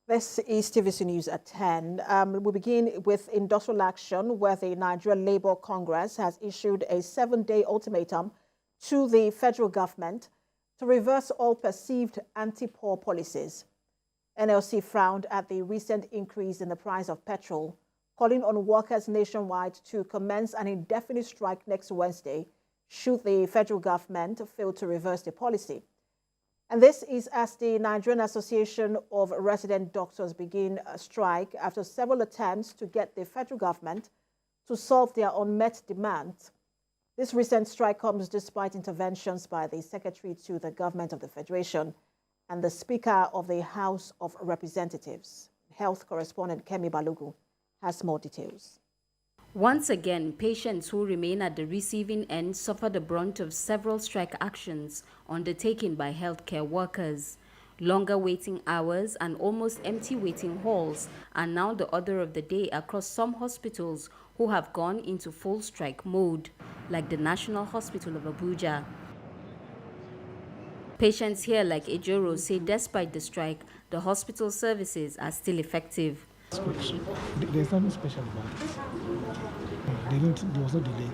This is TVC News at 10. We begin with industrial action, where the Nigeria Labour Congress has issued a 7-day ultimatum to the federal government to reverse all perceived anti-poor policies. NLC frowned at the recent increase in the price of petrol, calling on workers nationwide to commence an indefinite strike next Wednesday should the federal government fail to reverse the policy. And this is as the Nigerian Association of Resident Doctors begin a strike after several attempts to get the federal government to solve their unmet demands. This recent strike comes despite interventions by the Secretary to the Government of the Federation and the Speaker of the House of Representatives. Health correspondent Kemi Balogun has more details. Once again, patients who remain at the receiving end suffer the brunt of several strike actions undertaken by healthcare workers. Longer waiting hours and almost empty waiting halls are now the order of the day across some hospitals who have gone into full strike mode, like the National Hospital of Abuja. Patients here, like Ejoro, say despite the strike, the hospital services are still effective. There's nothing special about it. There was no delay.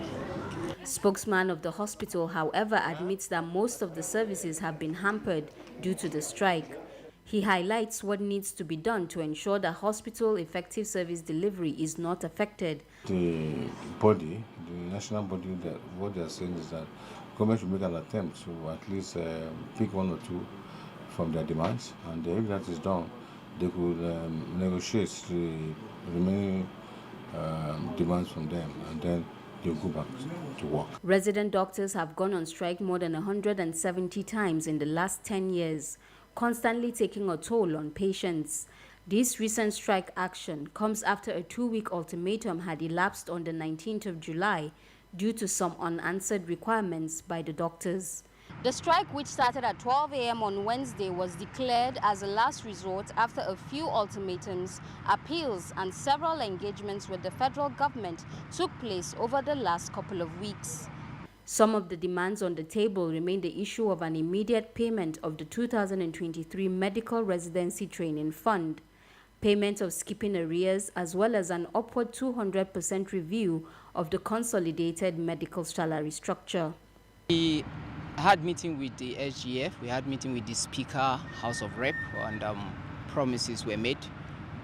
Spokesman of the hospital, however, admits that most of the services have been hampered due to the strike. He highlights what needs to be done to ensure that hospital effective service delivery is not affected. The body, the national body, what they are saying is that government should make an attempt to at least pick one or two from their demands, and if that is done, they could negotiate the remaining demands from them, and then they'll go back to work. Resident doctors have gone on strike more than 170 times in the last 10 years, constantly taking a toll on patients. This recent strike action comes after a 2-week ultimatum had elapsed on the 19th of July due to some unanswered requirements by the doctors. The strike, which started at 12 a.m. on Wednesday, was declared as a last resort after a few ultimatums, appeals, and several engagements with the federal government took place over the last couple of weeks. Some of the demands on the table remain the issue of an immediate payment of the 2023 Medical Residency Training Fund, payment of skipping arrears, as well as an upward 200% review of the consolidated medical salary structure. We had meeting with the SGF, we had meeting with the Speaker, House of Rep, and promises were made.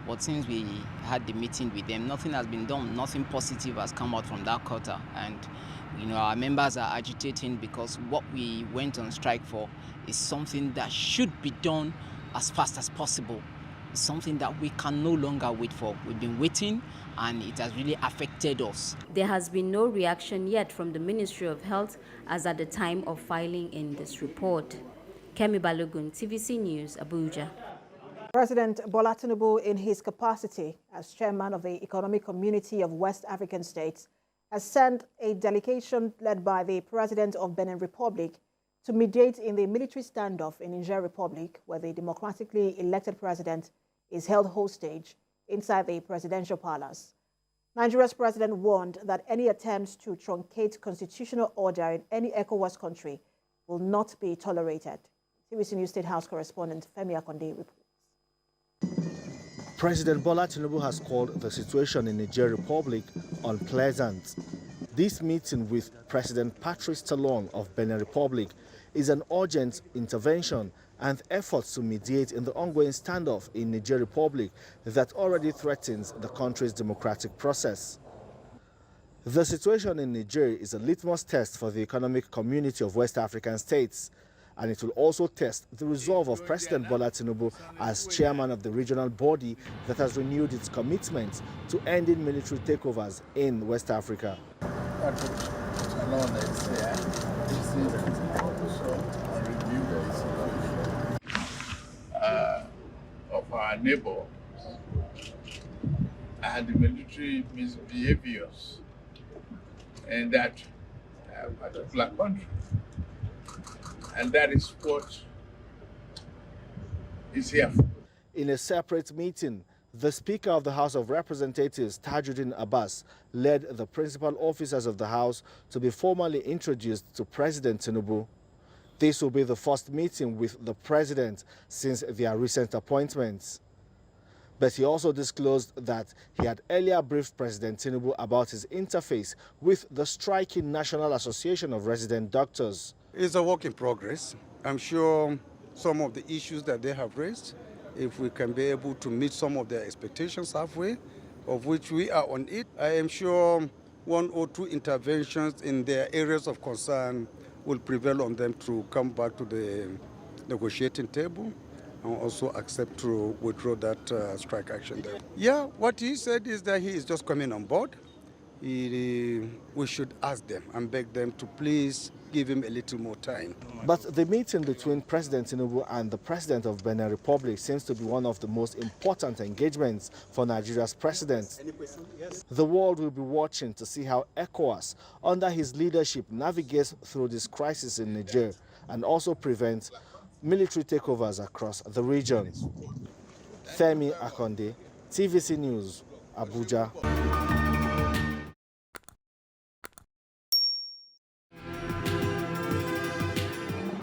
But since we had the meeting with them, nothing has been done, nothing positive has come out from that quarter. And our members are agitating because what we went on strike for is something that should be done as fast as possible. It's something that we can no longer wait for. We've been waiting, and it has really affected us. There has been no reaction yet from the Ministry of Health as at the time of filing in this report. Kemi Balogun, TVC News, Abuja. President Bola Tinubu, in his capacity as chairman of the Economic Community of West African States, has sent a delegation led by the President of Benin Republic to mediate in the military standoff in Niger Republic, where the democratically elected president is held hostage inside the presidential palace. Nigeria's president warned that any attempts to truncate constitutional order in any ECOWAS country will not be tolerated. TVC News State House correspondent Femi Akonde reports. President Bola Tinubu has called the situation in Niger Republic unpleasant. This meeting with President Patrice Talon of Benin Republic is an urgent intervention and efforts to mediate in the ongoing standoff in Niger Republic that already threatens the country's democratic process. The situation in Niger is a litmus test for the Economic Community of West African States, and it will also test the resolve of President Bola Tinubu as chairman of the regional body that has renewed its commitment to ending military takeovers in West Africa. Of our neighbor and the military misbehaviors in that particular country. And that is what is here. In a separate meeting, the Speaker of the House of Representatives, Tajuddin Abbas, led the principal officers of the House to be formally introduced to President Tinubu. This will be the first meeting with the President since their recent appointments. But he also disclosed that he had earlier briefed President Tinubu about his interface with the striking National Association of Resident Doctors. It's a work in progress. I'm sure some of the issues that they have raised, if we can be able to meet some of their expectations halfway, of which we are on it, I am sure 1 or 2 interventions in their areas of concern will prevail on them to come back to the negotiating table and also accept to withdraw that strike action there. Yeah, what he said is that he is just coming on board. We should ask them and beg them to please give him a little more time. But the meeting between President Tinubu and the President of Benin Republic seems to be one of the most important engagements for Nigeria's president. The world will be watching to see how ECOWAS, under his leadership, navigates through this crisis in Niger and also prevents military takeovers across the region. Femi Akonde, TVC News, Abuja.